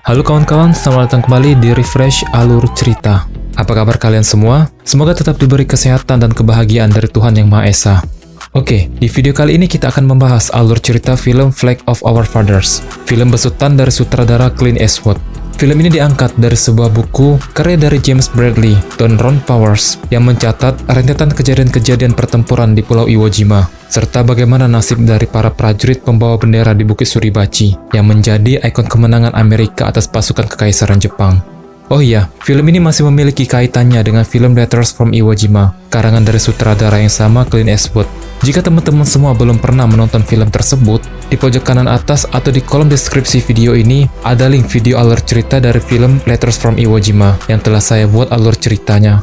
Halo kawan-kawan, selamat datang kembali di Refresh Alur Cerita. Apa kabar kalian semua? Semoga tetap diberi kesehatan dan kebahagiaan dari Tuhan Yang Maha Esa. Oke, di video kali ini kita akan membahas alur cerita film Flag of Our Fathers, film besutan dari sutradara Clint Eastwood. Film ini diangkat dari sebuah buku karya dari James Bradley dan Ron Powers yang mencatat rentetan kejadian-kejadian pertempuran di Pulau Iwo Jima, serta bagaimana nasib dari para prajurit pembawa bendera di Bukit Suribachi yang menjadi ikon kemenangan Amerika atas pasukan Kekaisaran Jepang. Oh iya, film ini masih memiliki kaitannya dengan film Letters from Iwo Jima, karangan dari sutradara yang sama Clint Eastwood. Jika teman-teman semua belum pernah menonton film tersebut, di pojok kanan atas atau di kolom deskripsi video ini ada link video alur cerita dari film Letters from Iwo Jima yang telah saya buat alur ceritanya.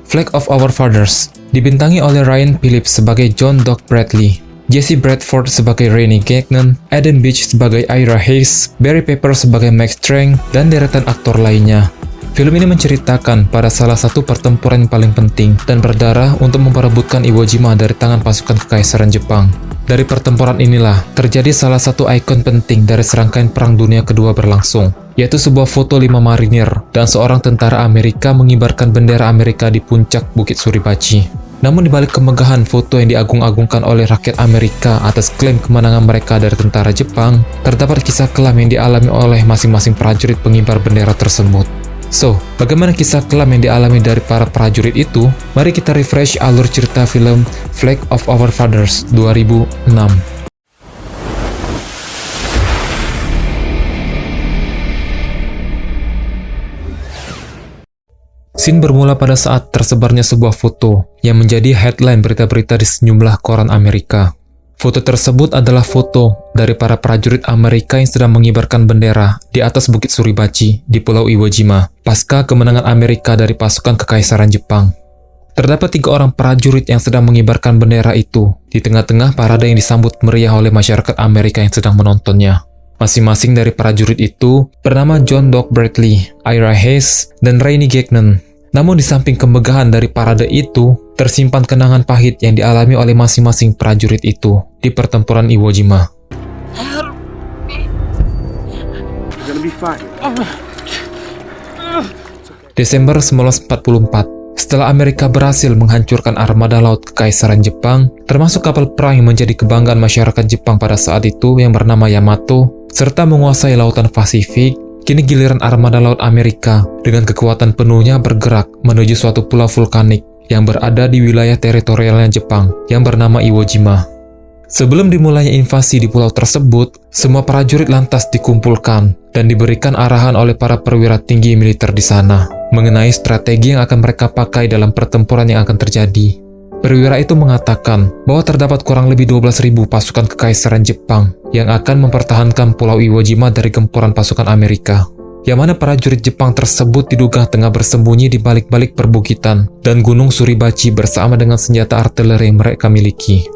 Flag of Our Fathers dibintangi oleh Ryan Phillips sebagai John Doc Bradley, Jesse Bradford sebagai Rennie Gagnon, Eden Beach sebagai Ira Hayes, Barry Pepper sebagai Max Strang, dan deretan aktor lainnya. Film ini menceritakan pada salah satu pertempuran yang paling penting dan berdarah untuk memperebutkan Iwo Jima dari tangan pasukan Kekaisaran Jepang. Dari pertempuran inilah terjadi salah satu ikon penting dari serangkaian Perang Dunia Kedua berlangsung, yaitu sebuah foto 5 marinir dan seorang tentara Amerika mengibarkan bendera Amerika di puncak Bukit Suribachi. Namun dibalik kemegahan foto yang diagung-agungkan oleh rakyat Amerika atas klaim kemenangan mereka dari tentara Jepang, terdapat kisah kelam yang dialami oleh masing-masing prajurit pengibar bendera tersebut. So, bagaimana kisah kelam yang dialami dari para prajurit itu? Mari kita refresh alur cerita film Flag of Our Fathers 2006. Scene bermula pada saat tersebarnya sebuah foto yang menjadi headline berita-berita di sejumlah koran Amerika. Foto tersebut adalah foto dari para prajurit Amerika yang sedang mengibarkan bendera di atas Bukit Suribachi di Pulau Iwo Jima pasca kemenangan Amerika dari pasukan Kekaisaran Jepang. Terdapat 3 orang prajurit yang sedang mengibarkan bendera itu di tengah-tengah parade yang disambut meriah oleh masyarakat Amerika yang sedang menontonnya. Masing-masing dari prajurit itu bernama John Doc Bradley, Ira Hayes, dan Rennie Gagnon. Namun di samping kemegahan dari parade itu, tersimpan kenangan pahit yang dialami oleh masing-masing prajurit itu di pertempuran Iwo Jima. Desember 1944, setelah Amerika berhasil menghancurkan armada laut Kekaisaran Jepang, termasuk kapal perang yang menjadi kebanggaan masyarakat Jepang pada saat itu yang bernama Yamato, serta menguasai lautan Pasifik, kini giliran armada laut Amerika dengan kekuatan penuhnya bergerak menuju suatu pulau vulkanik yang berada di wilayah teritorialnya Jepang yang bernama Iwo Jima. Sebelum dimulainya invasi di pulau tersebut, semua prajurit lantas dikumpulkan dan diberikan arahan oleh para perwira tinggi militer di sana mengenai strategi yang akan mereka pakai dalam pertempuran yang akan terjadi. Perwira itu mengatakan bahwa terdapat kurang lebih 12.000 pasukan Kekaisaran Jepang yang akan mempertahankan Pulau Iwo Jima dari gempuran pasukan Amerika, yang mana prajurit Jepang tersebut diduga tengah bersembunyi di balik-balik perbukitan dan Gunung Suribachi bersama dengan senjata artileri yang mereka miliki.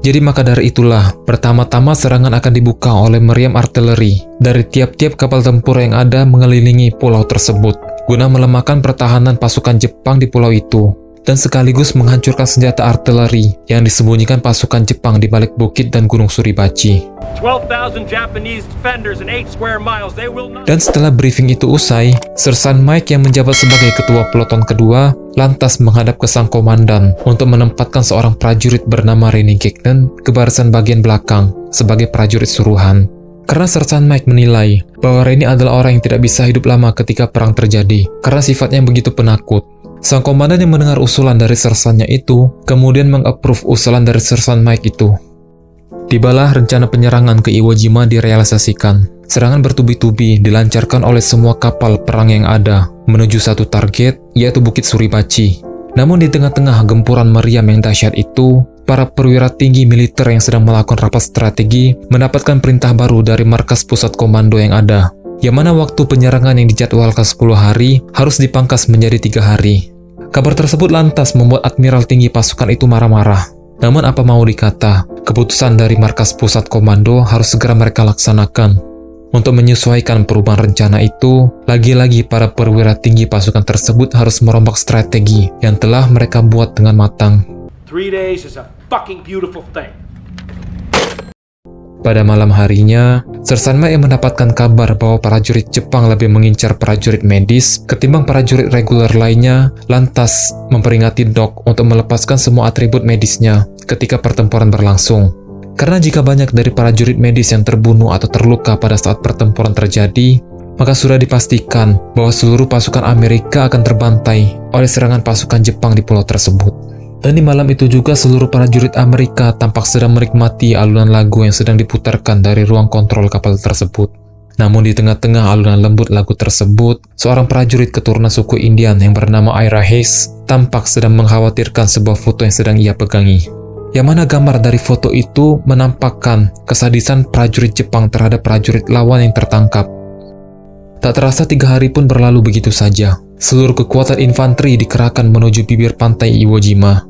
Jadi maka dari itulah, pertama-tama serangan akan dibuka oleh meriam artileri dari tiap-tiap kapal tempur yang ada mengelilingi pulau tersebut, guna melemahkan pertahanan pasukan Jepang di pulau itu, dan sekaligus menghancurkan senjata artileri yang disembunyikan pasukan Jepang di balik bukit dan Gunung Suribachi. Dan setelah briefing itu usai, Sersan Mike yang menjabat sebagai ketua peloton kedua lantas menghadap ke sang komandan untuk menempatkan seorang prajurit bernama Rennie Gagnon ke barisan bagian belakang sebagai prajurit suruhan. Karena Sersan Mike menilai bahwa Rennie adalah orang yang tidak bisa hidup lama ketika perang terjadi karena sifatnya yang begitu penakut. Sang komandan yang mendengar usulan dari sersannya itu, kemudian meng-approve usulan dari Sersan Mike itu. Tibalah rencana penyerangan ke Iwo Jima direalisasikan. Serangan bertubi-tubi dilancarkan oleh semua kapal perang yang ada, menuju satu target, yaitu Bukit Suribachi. Namun di tengah-tengah gempuran meriam yang dahsyat itu, para perwira tinggi militer yang sedang melakukan rapat strategi mendapatkan perintah baru dari markas pusat komando yang ada, yang mana waktu penyerangan yang dijadwalkan 10 hari harus dipangkas menjadi 3 hari. Kabar tersebut lantas membuat Admiral tinggi pasukan itu marah-marah. Namun apa mau dikata, keputusan dari markas pusat komando harus segera mereka laksanakan. Untuk menyesuaikan perubahan rencana itu, lagi-lagi para perwira tinggi pasukan tersebut harus merombak strategi yang telah mereka buat dengan matang. 3 days is a fucking beautiful thing. Pada malam harinya, Sersan Mei mendapatkan kabar bahwa prajurit Jepang lebih mengincar prajurit medis ketimbang prajurit reguler lainnya, lantas memperingati Doc untuk melepaskan semua atribut medisnya ketika pertempuran berlangsung. Karena jika banyak dari prajurit medis yang terbunuh atau terluka pada saat pertempuran terjadi, maka sudah dipastikan bahwa seluruh pasukan Amerika akan terbantai oleh serangan pasukan Jepang di pulau tersebut. Dan di malam itu juga seluruh prajurit Amerika tampak sedang menikmati alunan lagu yang sedang diputarkan dari ruang kontrol kapal tersebut. Namun di tengah-tengah alunan lembut lagu tersebut, seorang prajurit keturunan suku Indian yang bernama Ira Hayes tampak sedang mengkhawatirkan sebuah foto yang sedang ia pegangi. Yang mana gambar dari foto itu menampakkan kesadisan prajurit Jepang terhadap prajurit lawan yang tertangkap. Tak terasa 3 hari pun berlalu begitu saja. Seluruh kekuatan infanteri dikerahkan menuju bibir pantai Iwo Jima.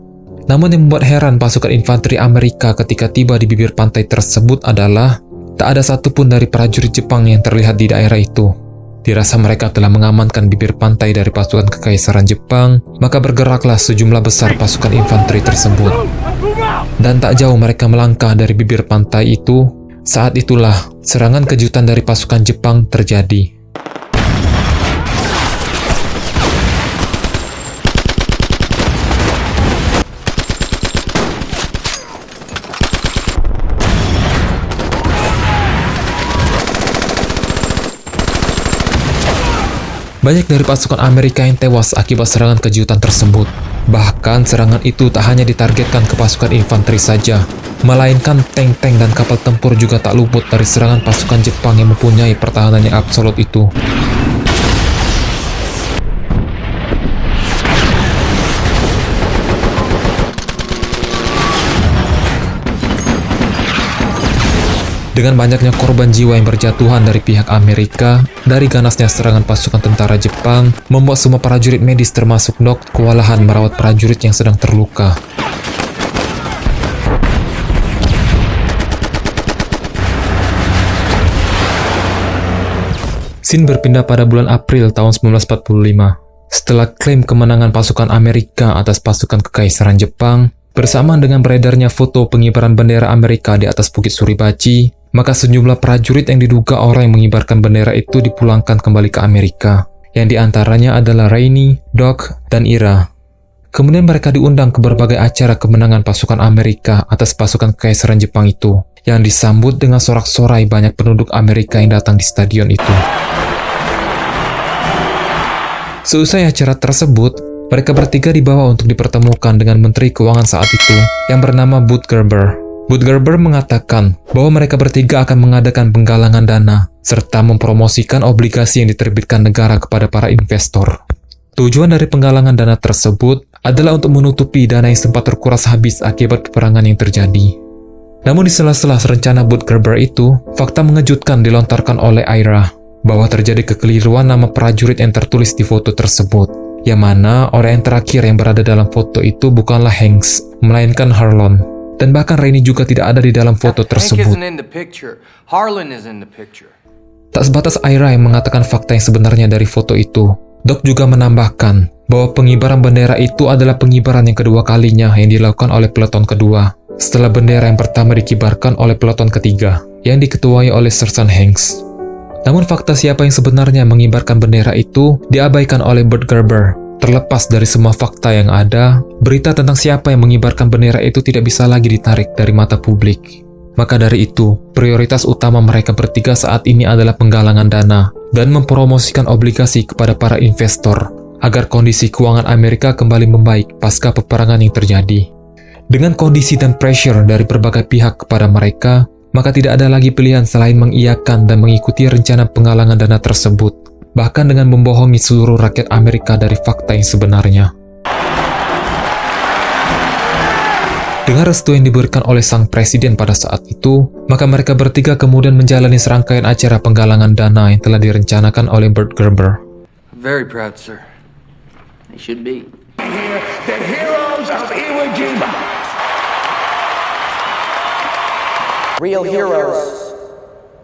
Namun yang membuat heran pasukan infanteri Amerika ketika tiba di bibir pantai tersebut adalah tak ada satupun dari prajurit Jepang yang terlihat di daerah itu. Dirasa mereka telah mengamankan bibir pantai dari pasukan kekaisaran Jepang, maka bergeraklah sejumlah besar pasukan infanteri tersebut. Dan tak jauh mereka melangkah dari bibir pantai itu, saat itulah serangan kejutan dari pasukan Jepang terjadi. Banyak dari pasukan Amerika yang tewas akibat serangan kejutan tersebut. Bahkan serangan itu tak hanya ditargetkan ke pasukan infanteri saja, melainkan tank-tank dan kapal tempur juga tak luput dari serangan pasukan Jepang yang mempunyai pertahanan yang absolut itu. Dengan banyaknya korban jiwa yang berjatuhan dari pihak Amerika, dari ganasnya serangan pasukan tentara Jepang, membuat semua prajurit medis termasuk Doc kewalahan merawat prajurit yang sedang terluka. Scene berpindah pada bulan April tahun 1945. Setelah klaim kemenangan pasukan Amerika atas pasukan kekaisaran Jepang, bersamaan dengan beredarnya foto pengibaran bendera Amerika di atas Bukit Suribachi, maka sejumlah prajurit yang diduga orang yang mengibarkan bendera itu dipulangkan kembali ke Amerika, yang diantaranya adalah Rainey, Doc, dan Ira. Kemudian mereka diundang ke berbagai acara kemenangan pasukan Amerika atas pasukan kekaisaran Jepang itu, yang disambut dengan sorak-sorai banyak penduduk Amerika yang datang di stadion itu. Seusai acara tersebut, mereka bertiga dibawa untuk dipertemukan dengan Menteri Keuangan saat itu, yang bernama Bud Gerber. Bud Gerber mengatakan bahwa mereka bertiga akan mengadakan penggalangan dana, serta mempromosikan obligasi yang diterbitkan negara kepada para investor. Tujuan dari penggalangan dana tersebut adalah untuk menutupi dana yang sempat terkuras habis akibat peperangan yang terjadi. Namun di sela-sela rencana Bud Gerber itu, fakta mengejutkan dilontarkan oleh Ira, bahwa terjadi kekeliruan nama prajurit yang tertulis di foto tersebut, yang mana orang yang terakhir yang berada dalam foto itu bukanlah Hanks, melainkan Harlan. Dan bahkan Rainey juga tidak ada di dalam foto tersebut. Tak sebatas Ira yang mengatakan fakta yang sebenarnya dari foto itu, Doc juga menambahkan bahwa pengibaran bendera itu adalah pengibaran yang kedua kalinya yang dilakukan oleh peleton kedua, setelah bendera yang pertama dikibarkan oleh peleton ketiga, yang diketuai oleh Sersan Hanks. Namun fakta siapa yang sebenarnya mengibarkan bendera itu diabaikan oleh Bud Gerber. Terlepas dari semua fakta yang ada, berita tentang siapa yang mengibarkan bendera itu tidak bisa lagi ditarik dari mata publik. Maka dari itu, prioritas utama mereka bertiga saat ini adalah penggalangan dana dan mempromosikan obligasi kepada para investor agar kondisi keuangan Amerika kembali membaik pasca peperangan yang terjadi. Dengan kondisi dan pressure dari berbagai pihak kepada mereka, maka tidak ada lagi pilihan selain mengiyakan dan mengikuti rencana penggalangan dana tersebut, bahkan dengan membohongi seluruh rakyat Amerika dari fakta yang sebenarnya. Dengan restu yang diberikan oleh sang presiden pada saat itu, maka mereka bertiga kemudian menjalani serangkaian acara penggalangan dana yang telah direncanakan oleh Bud Gerber. Very proud, sir. They should be. The heroes of Iwo Jima. Real heroes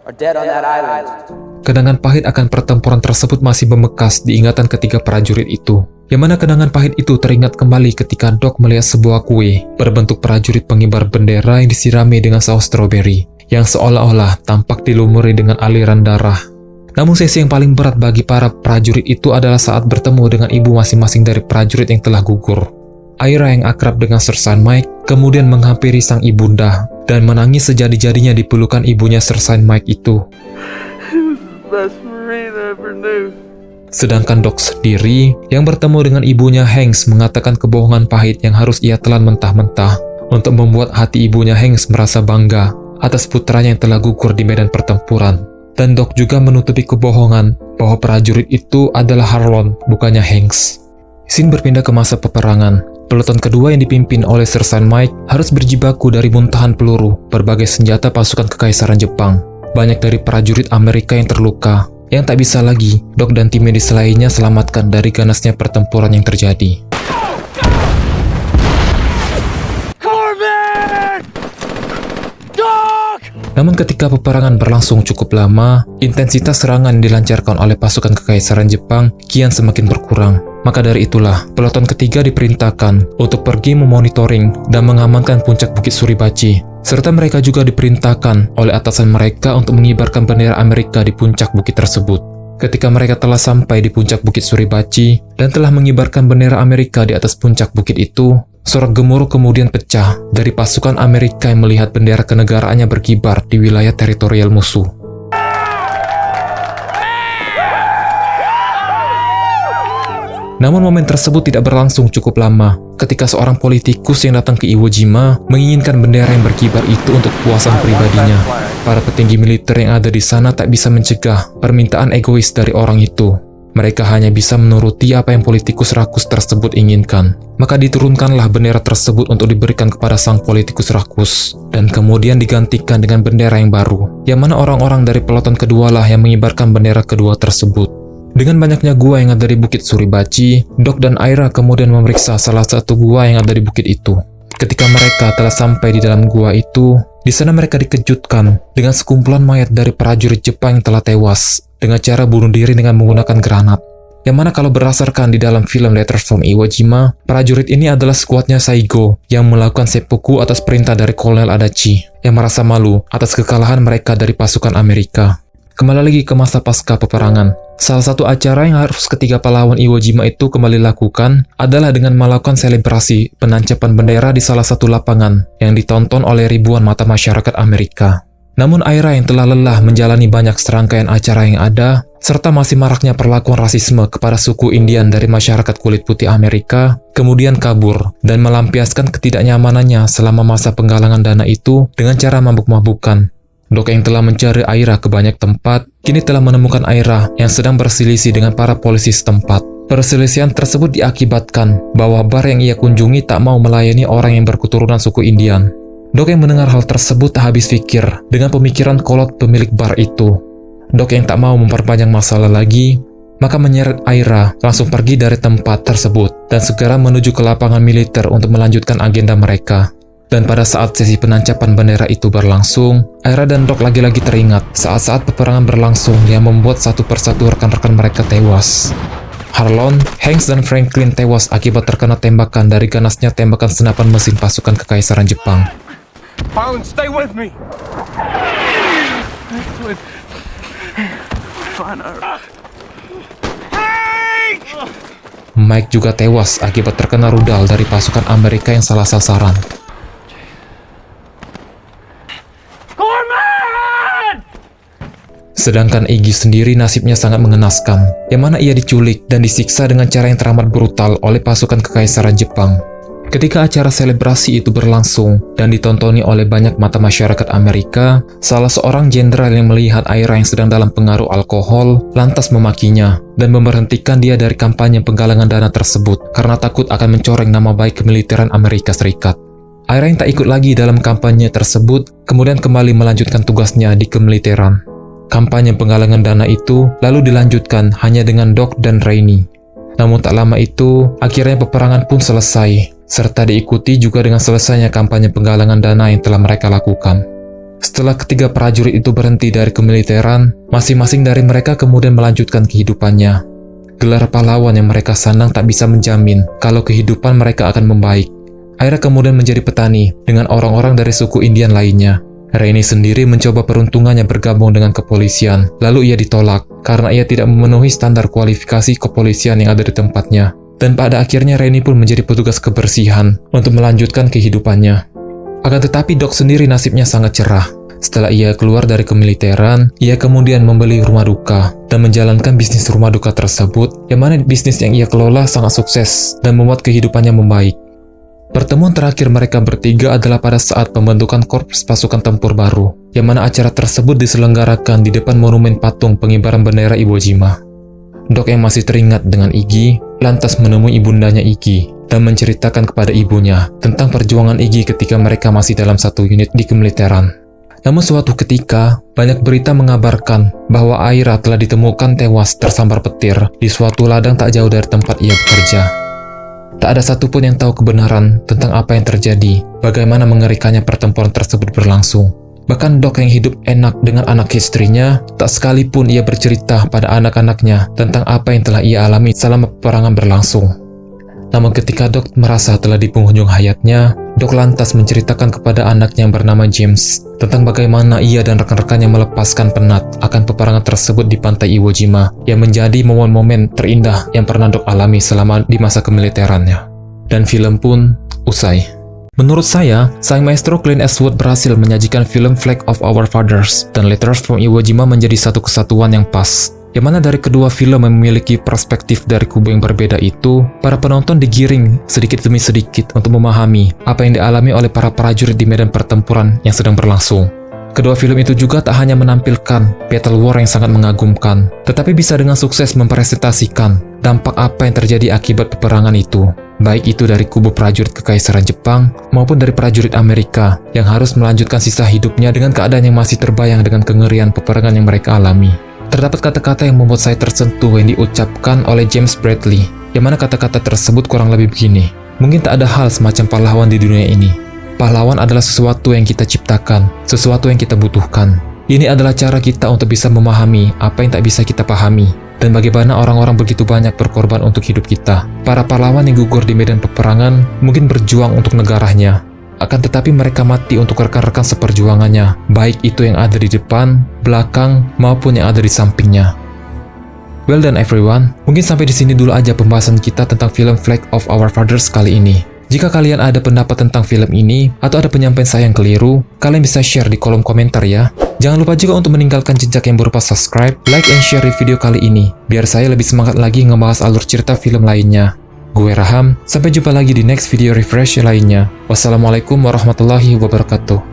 are dead on that island. Kenangan pahit akan pertempuran tersebut masih membekas di ingatan ketiga prajurit itu, yang mana kenangan pahit itu teringat kembali ketika Doc melihat sebuah kue berbentuk prajurit pengibar bendera yang disirami dengan saus stroberi, yang seolah-olah tampak dilumuri dengan aliran darah. Namun sesi yang paling berat bagi para prajurit itu adalah saat bertemu dengan ibu masing-masing dari prajurit yang telah gugur. Ira yang akrab dengan Sir Saint Mike kemudian menghampiri sang ibunda dan menangis sejadi-jadinya di pelukan ibunya Sir Saint Mike itu. Sedangkan Doc sendiri yang bertemu dengan ibunya Hanks mengatakan kebohongan pahit yang harus ia telan mentah-mentah untuk membuat hati ibunya Hanks merasa bangga atas putranya yang telah gugur di medan pertempuran. Dan Doc juga menutupi kebohongan bahwa prajurit itu adalah Harlon, bukannya Hanks. Scene berpindah ke masa peperangan. Peloton kedua yang dipimpin oleh Sir Saint Mike harus berjibaku dari muntahan peluru berbagai senjata pasukan kekaisaran Jepang. Banyak dari prajurit Amerika yang terluka, yang tak bisa lagi Doc dan tim medis lainnya selamatkan dari ganasnya pertempuran yang terjadi. Namun ketika peperangan berlangsung cukup lama, intensitas serangan yang dilancarkan oleh pasukan kekaisaran Jepang kian semakin berkurang. Maka dari itulah, peloton ketiga diperintahkan untuk pergi memonitoring dan mengamankan puncak Bukit Suribachi. Serta mereka juga diperintahkan oleh atasan mereka untuk mengibarkan bendera Amerika di puncak bukit tersebut. Ketika mereka telah sampai di puncak Bukit Suribachi dan telah mengibarkan bendera Amerika di atas puncak bukit itu, sorak gemuruh kemudian pecah dari pasukan Amerika yang melihat bendera kenegaraannya berkibar di wilayah teritorial musuh. Namun momen tersebut tidak berlangsung cukup lama ketika seorang politikus yang datang ke Iwo Jima menginginkan bendera yang berkibar itu untuk kepuasan pribadinya. Para petinggi militer yang ada di sana tak bisa mencegah permintaan egois dari orang itu. Mereka hanya bisa menuruti apa yang politikus rakus tersebut inginkan. Maka diturunkanlah bendera tersebut untuk diberikan kepada sang politikus rakus, dan kemudian digantikan dengan bendera yang baru, yang mana orang-orang dari peloton kedua lah yang mengibarkan bendera kedua tersebut. Dengan banyaknya gua yang ada di Bukit Suribachi, Doc dan Ira kemudian memeriksa salah satu gua yang ada di bukit itu. Ketika mereka telah sampai di dalam gua itu, di sana mereka dikejutkan dengan sekumpulan mayat dari prajurit Jepang yang telah tewas dengan cara bunuh diri dengan menggunakan granat. Yang mana kalau berdasarkan di dalam film Letters from Iwo Jima, prajurit ini adalah skuadnya Saigo yang melakukan seppuku atas perintah dari Kolonel Adachi yang merasa malu atas kekalahan mereka dari pasukan Amerika. Kembali lagi ke masa pasca peperangan. Salah satu acara yang harus ketiga pahlawan Iwo Jima itu kembali lakukan adalah dengan melakukan selebrasi penancapan bendera di salah satu lapangan yang ditonton oleh ribuan mata masyarakat Amerika. Namun Ira yang telah lelah menjalani banyak serangkaian acara yang ada, serta masih maraknya perlakuan rasisme kepada suku Indian dari masyarakat kulit putih Amerika, kemudian kabur dan melampiaskan ketidaknyamanannya selama masa penggalangan dana itu dengan cara mabuk-mabukan. Doc yang telah mencari Ira ke banyak tempat, kini telah menemukan Ira yang sedang berselisih dengan para polisi setempat. Perselisihan tersebut diakibatkan bahwa bar yang ia kunjungi tak mau melayani orang yang berketurunan suku Indian. Doc yang mendengar hal tersebut tak habis pikir dengan pemikiran kolot pemilik bar itu. Doc yang tak mau memperpanjang masalah lagi, maka menyeret Ira langsung pergi dari tempat tersebut dan segera menuju ke lapangan militer untuk melanjutkan agenda mereka. Dan pada saat sesi penancapan bendera itu berlangsung, Ira dan Doc lagi-lagi teringat saat-saat peperangan berlangsung yang membuat satu persatu rekan-rekan mereka tewas. Harlon, Hanks, dan Franklin tewas akibat terkena tembakan dari ganasnya tembakan senapan mesin pasukan kekaisaran Jepang. Harlan, stay with me. Mike juga tewas akibat terkena rudal dari pasukan Amerika yang salah sasaran. Sedangkan Iggy sendiri nasibnya sangat mengenaskan, yang mana ia diculik dan disiksa dengan cara yang teramat brutal oleh pasukan kekaisaran Jepang. Ketika acara selebrasi itu berlangsung dan ditontoni oleh banyak mata masyarakat Amerika, salah seorang jenderal yang melihat Ira yang sedang dalam pengaruh alkohol lantas memakinya dan memberhentikan dia dari kampanye penggalangan dana tersebut karena takut akan mencoreng nama baik kemiliteran Amerika Serikat. Ira yang tak ikut lagi dalam kampanye tersebut kemudian kembali melanjutkan tugasnya di kemiliteran. Kampanye penggalangan dana itu lalu dilanjutkan hanya dengan Doc dan Rainey. Namun tak lama itu, akhirnya peperangan pun selesai, serta diikuti juga dengan selesainya kampanye penggalangan dana yang telah mereka lakukan. Setelah ketiga prajurit itu berhenti dari kemiliteran, masing-masing dari mereka kemudian melanjutkan kehidupannya. Gelar pahlawan yang mereka sandang tak bisa menjamin kalau kehidupan mereka akan membaik. Ira kemudian menjadi petani dengan orang-orang dari suku Indian lainnya. Rainey sendiri mencoba peruntungannya bergabung dengan kepolisian, lalu ia ditolak karena ia tidak memenuhi standar kualifikasi kepolisian yang ada di tempatnya. Dan pada akhirnya Rainey pun menjadi petugas kebersihan untuk melanjutkan kehidupannya. Akan tetapi Doc sendiri nasibnya sangat cerah. Setelah ia keluar dari kemiliteran, ia kemudian membeli rumah duka dan menjalankan bisnis rumah duka tersebut, yang mana bisnis yang ia kelola sangat sukses dan membuat kehidupannya membaik. Pertemuan terakhir mereka bertiga adalah pada saat pembentukan Korps Pasukan Tempur Baru, yang mana acara tersebut diselenggarakan di depan monumen patung pengibaran bendera Iwo Jima. Doc yang masih teringat dengan Iggy, lantas menemui ibundanya Iggy dan menceritakan kepada ibunya tentang perjuangan Iggy ketika mereka masih dalam satu unit di kemiliteran. Namun suatu ketika, banyak berita mengabarkan bahwa Aira telah ditemukan tewas tersambar petir di suatu ladang tak jauh dari tempat ia bekerja. Tak ada satupun yang tahu kebenaran tentang apa yang terjadi, bagaimana mengerikannya pertempuran tersebut berlangsung. Bahkan Doc yang hidup enak dengan anak istrinya, tak sekalipun ia bercerita pada anak-anaknya tentang apa yang telah ia alami selama peperangan berlangsung. Namun ketika Doc merasa telah di penghujung hayatnya, Doc lantas menceritakan kepada anaknya yang bernama James tentang bagaimana ia dan rekan-rekannya melepaskan penat akan peperangan tersebut di pantai Iwo Jima, yang menjadi momen-momen terindah yang pernah Doc alami selama di masa kemiliterannya. Dan film pun usai. Menurut saya, sang maestro Clint Eastwood berhasil menyajikan film Flag of Our Fathers dan Letters from Iwo Jima menjadi satu kesatuan yang pas, yang mana dari kedua film yang memiliki perspektif dari kubu yang berbeda itu, para penonton digiring sedikit demi sedikit untuk memahami apa yang dialami oleh para prajurit di medan pertempuran yang sedang berlangsung. Kedua film itu juga tak hanya menampilkan battle war yang sangat mengagumkan, tetapi bisa dengan sukses mempresentasikan dampak apa yang terjadi akibat peperangan itu, baik itu dari kubu prajurit Kekaisaran Jepang maupun dari prajurit Amerika yang harus melanjutkan sisa hidupnya dengan keadaan yang masih terbayang dengan kengerian peperangan yang mereka alami. Terdapat kata-kata yang membuat saya tersentuh yang diucapkan oleh James Bradley, yang mana kata-kata tersebut kurang lebih begini: mungkin tak ada hal semacam pahlawan di dunia ini. Pahlawan adalah sesuatu yang kita ciptakan, sesuatu yang kita butuhkan. Ini adalah cara kita untuk bisa memahami apa yang tak bisa kita pahami, dan bagaimana orang-orang begitu banyak berkorban untuk hidup kita. Para pahlawan yang gugur di medan peperangan mungkin berjuang untuk negaranya, akan tetapi mereka mati untuk rekan-rekan seperjuangannya, baik itu yang ada di depan, belakang, maupun yang ada di sampingnya. Well done everyone, mungkin sampai di sini dulu aja pembahasan kita tentang film Flag of Our Fathers kali ini. Jika kalian ada pendapat tentang film ini, atau ada penyampaian saya yang keliru, kalian bisa share di kolom komentar ya. Jangan lupa juga untuk meninggalkan jejak yang berupa subscribe, like, and share di video kali ini, biar saya lebih semangat lagi ngebahas alur cerita film lainnya. Gue Raham, sampai jumpa lagi di next video refresh lainnya. Wassalamualaikum warahmatullahi wabarakatuh.